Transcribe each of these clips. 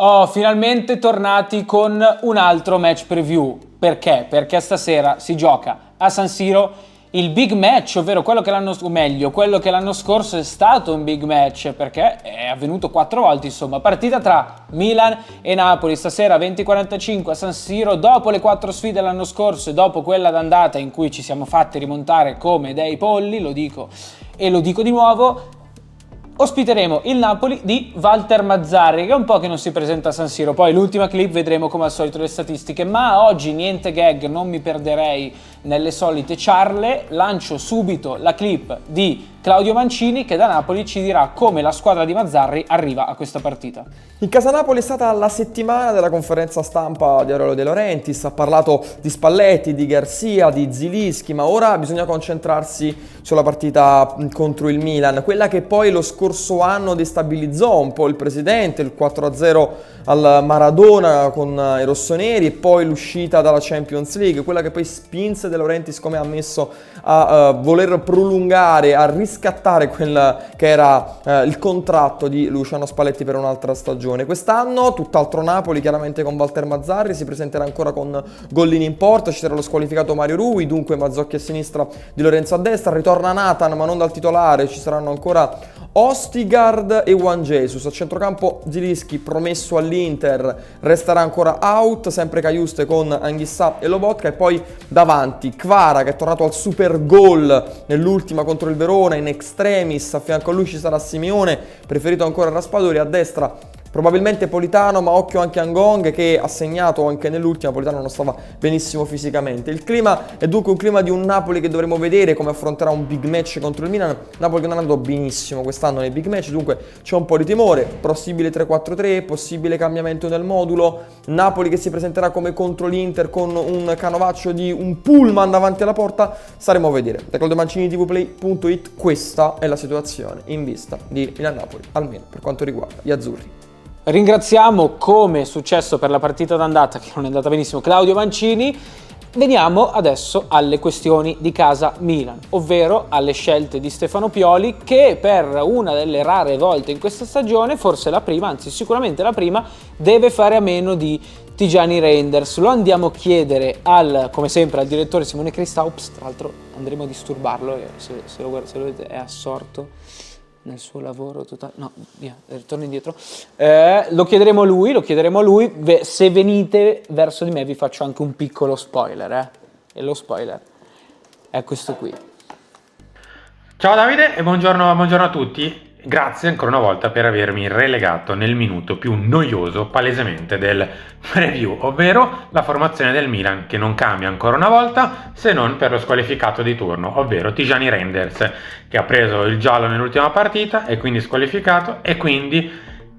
Oh, finalmente tornati con un altro match preview. Perché? Perché stasera si gioca a San Siro il big match, ovvero quello che l'anno scorso è stato un big match, perché è avvenuto 4 volte, insomma. Partita tra Milan e Napoli, stasera 20:45 a San Siro, dopo le 4 sfide dell'anno scorso e dopo quella d'andata in cui ci siamo fatti rimontare come dei polli, lo dico e lo dico di nuovo. Ospiteremo il Napoli di Walter Mazzarri, che è un po' che non si presenta a San Siro. Poi l'ultima clip vedremo come al solito le statistiche, ma oggi niente gag, non mi perderei nelle solite ciarle. Lancio subito la clip di Claudio Mancini, che da Napoli ci dirà come la squadra di Mazzarri arriva a questa partita. In casa Napoli è stata la settimana della conferenza stampa di Aurelio De Laurentiis, ha parlato di Spalletti, di Garcia, di Zilischi, ma ora bisogna concentrarsi sulla partita contro il Milan, quella che poi lo scorso anno destabilizzò un po' il presidente, il 4-0 al Maradona con i rossoneri e poi l'uscita dalla Champions League, quella che poi spinse De Laurentiis, come ha ammesso, a voler prolungare, a riscattare quel che era il contratto di Luciano Spalletti per un'altra stagione. Quest'anno tutt'altro Napoli, chiaramente con Walter Mazzarri, si presenterà ancora con Gollini in porta, ci sarà lo squalificato Mario Rui, dunque Mazzocchi a sinistra, Di Lorenzo a destra, ritorna Nathan ma non dal titolare, ci saranno ancora Ostigard e Juan Jesus. A centrocampo Zilischi, promesso all'Inter, resterà ancora out, sempre Cajuste con Anghissà e Lobotka, e poi davanti Kvara, che è tornato al super gol nell'ultima contro il Verona in extremis, a fianco a lui ci sarà Simeone, preferito ancora Raspadori, a destra probabilmente Politano, ma occhio anche a Ngong, che ha segnato anche nell'ultima. Politano non stava benissimo fisicamente. Il clima è dunque un clima di un Napoli che dovremo vedere come affronterà un big match contro il Milan. Napoli che non è andato benissimo quest'anno nei big match, dunque c'è un po' di timore. Possibile 3-4-3, possibile cambiamento nel modulo. Napoli che si presenterà come contro l'Inter con un canovaccio di un pullman davanti alla porta. Staremo a vedere. Da ClaudeoManciniTVplay.it questa è la situazione in vista di Milan-Napoli, almeno per quanto riguarda gli azzurri. Ringraziamo, come è successo per la partita d'andata che non è andata benissimo, Claudio Mancini. Veniamo adesso alle questioni di casa Milan, ovvero alle scelte di Stefano Pioli, che per una delle rare volte in questa stagione, forse la prima, anzi sicuramente la prima, deve fare a meno di Tijani Reinders. Lo andiamo a chiedere come sempre al direttore Simone Cristaups. Tra l'altro andremo a disturbarlo, se lo vedete è assorto nel suo lavoro totale. No, via, torno indietro. Lo chiederemo a lui. Se venite verso di me vi faccio anche un piccolo spoiler, e lo spoiler è questo qui. Ciao Davide e buongiorno a tutti. Grazie ancora una volta per avermi relegato nel minuto più noioso palesemente del preview, ovvero la formazione del Milan, che non cambia ancora una volta se non per lo squalificato di turno, ovvero Tijani Reinders, che ha preso il giallo nell'ultima partita e quindi squalificato, e quindi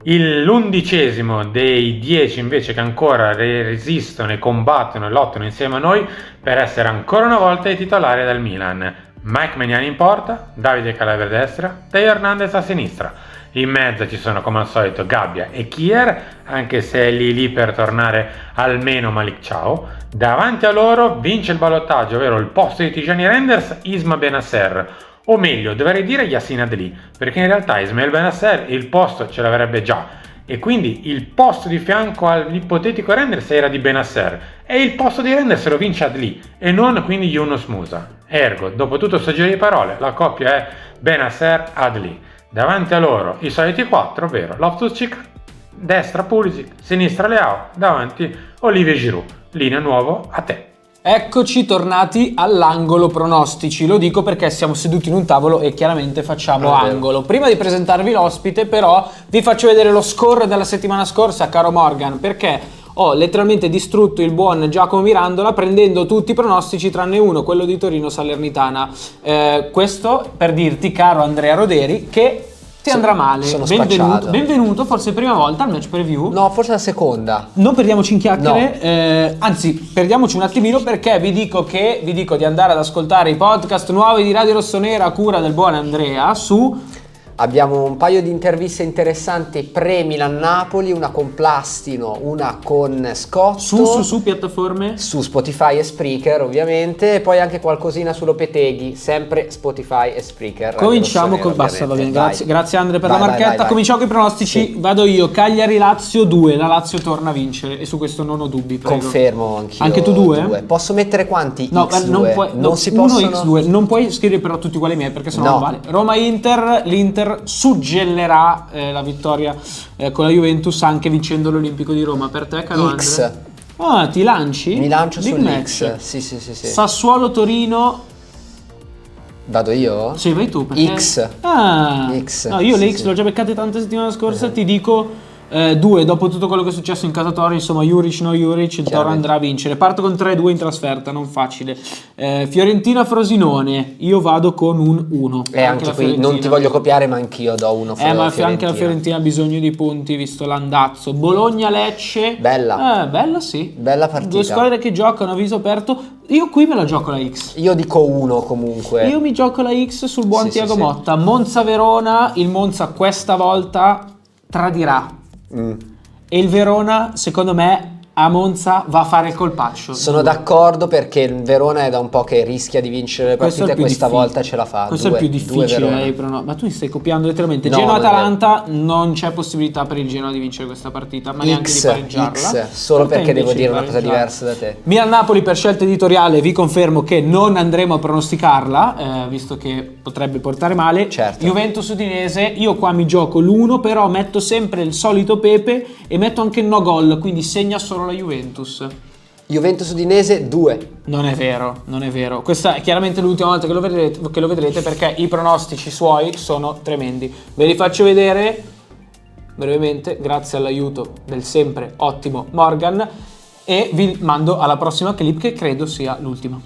l'11° dei 10 invece che ancora resistono e combattono e lottano insieme a noi per essere ancora una volta i titolari del Milan. Mike Magnani in porta, Davide Calabria a destra, Teo Hernandez a sinistra. In mezzo ci sono come al solito Gabbia e Kier, anche se è lì per tornare almeno Malik Ciao. Davanti a loro vince il ballottaggio, ovvero il posto di Tijani Reinders, Isma Benasser, o meglio dovrei dire Yacine Adli, perché in realtà Ismael Benasser il posto ce l'avrebbe già, e quindi il posto di fianco all'ipotetico Reinders era di Benasser e il posto di Reinders lo vince Adli e non quindi Yunus Musa. Ergo, dopo tutto questo giro di parole, la coppia è Benasser-Adli. Davanti a loro i soliti 4, ovvero Loftus-Cheek, destra Pulisic, sinistra Leao, davanti Olivier Giroud. Linea nuovo a te. Eccoci tornati all'angolo pronostici, lo dico perché siamo seduti in un tavolo e chiaramente facciamo angolo. Prima di presentarvi l'ospite però vi faccio vedere lo score della settimana scorsa, caro Morgan, perché ho letteralmente distrutto il buon Giacomo Mirandola prendendo tutti i pronostici tranne uno, quello di Torino Salernitana. Questo per dirti, caro Andrea Roderi, che ti andrà male. Sono benvenuto, forse prima volta al match preview. No, forse la seconda. Non perdiamoci in chiacchiere, anzi perdiamoci un attimino, perché vi dico di andare ad ascoltare i podcast nuovi di Radio Rossonera a cura del buon Andrea su Abbiamo un paio di interviste interessanti pre-Milan-Napoli, una con Plastino, una con Scotto. Su piattaforme? Su Spotify e Spreaker ovviamente, e poi anche qualcosina su Lopeteghi, sempre Spotify e Spreaker. Cominciamo con... Basta, va bene, grazie Andre per la marchetta. Vai. Cominciamo con i pronostici, sì. Vado io, Cagliari-Lazio 2, la Lazio torna a vincere e su questo non ho dubbi, prego. Confermo anch'io. Anche tu 2? Posso mettere quanti? No, X2? non si possono... X2, non puoi scrivere però tutti uguali miei perché sennò no. non vale. Roma-Inter, l'Inter suggellerà la vittoria con la Juventus anche vincendo l'Olimpico di Roma. Per te, caro X. Andre? Ah, ti lanci? Mi lancio Big sull'X. match. Sì. Sassuolo-Torino. Vado io? Sì, vai tu. Perché... X. X. No, io le X l'ho già beccate tante settimane scorse, ti dico 2, dopo tutto quello che è successo in casa Toro, insomma, Juric, il Toro andrà a vincere. Parto con 3-2 in trasferta, non facile. Fiorentina-Frosinone, io vado con un 1. Anche qui non ti voglio copiare, ma anch'io do 1. Ma anche la Fiorentina ha bisogno di punti, visto l'andazzo. Bologna-Lecce. Bella sì. Bella partita. 2 squadre che giocano a viso aperto. Io qui me la gioco la X. Io dico 1 comunque. Io mi gioco la X sul buon Thiago Motta. Monza-Verona, il Monza questa volta tradirà. E il Verona, secondo me, a Monza va a fare il colpaccio. Sono d'accordo, perché il Verona è da un po' che rischia di vincere le partite e questa volta ce la fa. Questo è il più difficile, ma tu mi stai copiando letteralmente. Genoa-Atalanta non c'è possibilità per il Genoa di vincere questa partita, ma neanche di pareggiarla. Solo perché devo dire una cosa diversa da te. Milan-Napoli, per scelta editoriale vi confermo che non andremo a pronosticarla, visto che potrebbe portare male. Certo. Juventus-Udinese, io qua mi gioco l'1, però metto sempre il solito Pepe e metto anche il no gol, quindi segna solo la Juventus. Juventus-Udinese 2. Non è vero. Questa è chiaramente l'ultima volta che lo vedrete perché i pronostici suoi sono tremendi. Ve li faccio vedere brevemente grazie all'aiuto del sempre ottimo Morgan e vi mando alla prossima clip, che credo sia l'ultima.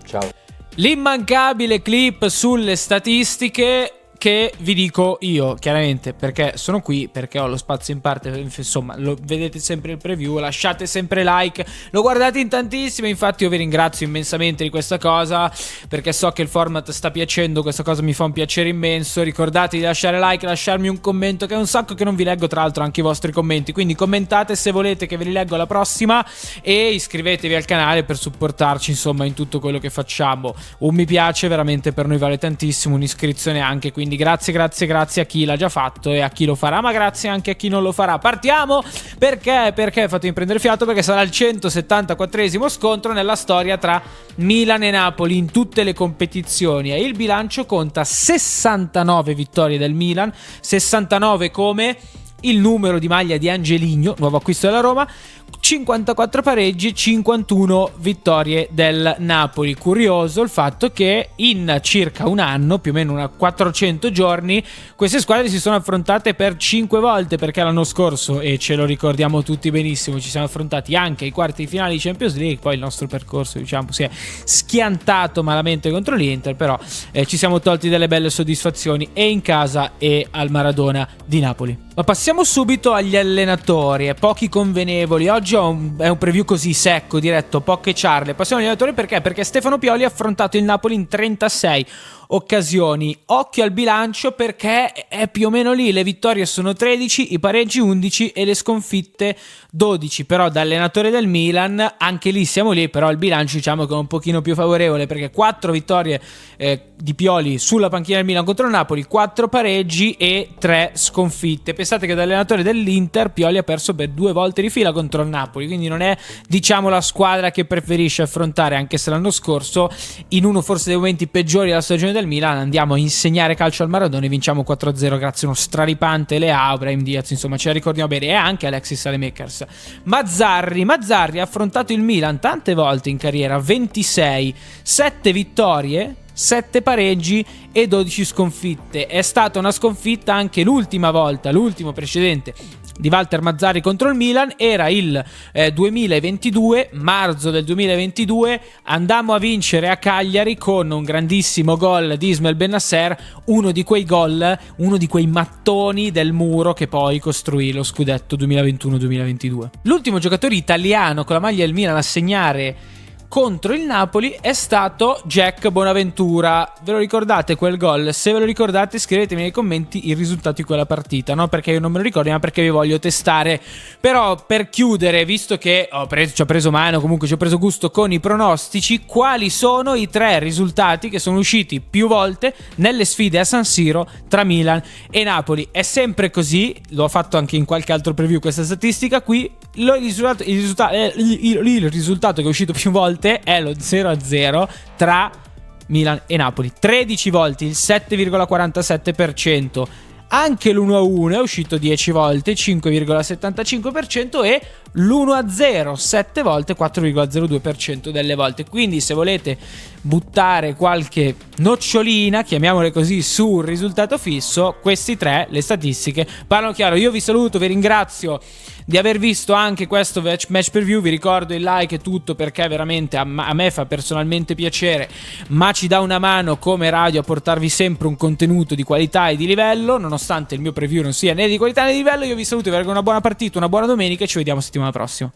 Ciao. L'immancabile clip sulle statistiche che vi dico io, chiaramente, perché sono qui, perché ho lo spazio in parte, insomma, lo vedete sempre il preview, lasciate sempre like, lo guardate in tantissimi, infatti io vi ringrazio immensamente di questa cosa, perché so che il format sta piacendo, questa cosa mi fa un piacere immenso. Ricordate di lasciare like, lasciarmi un commento, che è un sacco che non vi leggo, tra l'altro, anche i vostri commenti, quindi commentate se volete che ve li leggo alla prossima, e iscrivetevi al canale per supportarci, insomma, in tutto quello che facciamo. Un mi piace veramente per noi vale tantissimo, un'iscrizione anche, quindi grazie a chi l'ha già fatto e a chi lo farà, ma grazie anche a chi non lo farà. Partiamo perché fatemi prendere fiato, perché sarà il 174esimo scontro nella storia tra Milan e Napoli in tutte le competizioni, e il bilancio conta 69 vittorie del Milan, 69 come il numero di maglia di Angelino, nuovo acquisto della Roma, 54 pareggi, 51 vittorie del Napoli. Curioso il fatto che in circa un anno, più o meno 400 giorni, queste squadre si sono affrontate per 5 volte, perché l'anno scorso, e ce lo ricordiamo tutti benissimo, ci siamo affrontati anche ai quarti di finale di Champions League. Poi il nostro percorso, diciamo, si è schiantato malamente contro l'Inter, però ci siamo tolti delle belle soddisfazioni, e in casa e al Maradona di Napoli. Ma passiamo subito agli allenatori, pochi convenevoli. Oggi è un preview così secco, diretto, poche ciarle. Passiamo agli allenatori perché Stefano Pioli ha affrontato il Napoli in 36 occasioni. Occhio al bilancio, perché è più o meno lì, le vittorie sono 13, i pareggi 11 e le sconfitte 12. Però da allenatore del Milan anche lì siamo lì, però il bilancio diciamo che è un pochino più favorevole, perché 4 vittorie di Pioli sulla panchina del Milan contro il Napoli, 4 pareggi e 3 sconfitte. Pensate che da allenatore dell'Inter Pioli ha perso per 2 volte di fila contro il Napoli, quindi non è, diciamo, la squadra che preferisce affrontare, anche se l'anno scorso, in uno forse dei momenti peggiori della stagione del Milan, andiamo a insegnare calcio al Maradona e vinciamo 4-0 grazie a uno straripante Leao, Brahim Diaz, insomma ce la ricordiamo bene, e anche Alexis Saelemaekers. Mazzarri ha affrontato il Milan tante volte in carriera, 26, 7 vittorie, 7 pareggi e 12 sconfitte. È stata una sconfitta anche l'ultima volta, l'ultimo precedente di Walter Mazzarri contro il Milan era il 2022, marzo del 2022. Andammo a vincere a Cagliari con un grandissimo gol di Ismael Bennacer, uno di quei gol, uno di quei mattoni del muro che poi costruì lo scudetto 2021-2022. L'ultimo giocatore italiano con la maglia del Milan a segnare contro il Napoli è stato Jack Bonaventura. Ve lo ricordate quel gol? Se ve lo ricordate scrivetemi nei commenti il risultato di quella partita, non perché io non me lo ricordo ma perché vi voglio testare. Però per chiudere, visto che ci ho preso mano, comunque ci ho preso gusto con i pronostici, quali sono i 3 risultati che sono usciti più volte nelle sfide a San Siro tra Milan e Napoli? È sempre così, l'ho fatto anche in qualche altro preview questa statistica qui. Il risultato che è uscito più volte è lo 0-0 tra Milan e Napoli, 13 volte, il 7,47%. Anche l'1-1 è uscito 10 volte, 5,75%, e l'1-0 7 volte, 4,02% delle volte. Quindi se volete buttare qualche nocciolina, chiamiamole così, sul risultato fisso, questi 3, le statistiche, parlano chiaro. Io vi saluto, vi ringrazio di aver visto anche questo match preview, vi ricordo il like e tutto perché veramente a me fa personalmente piacere, ma ci dà una mano come radio a portarvi sempre un contenuto di qualità e di livello, nonostante il mio preview non sia né di qualità né di livello. Io vi saluto, vi auguro una buona partita, una buona domenica e ci vediamo settimana prossima.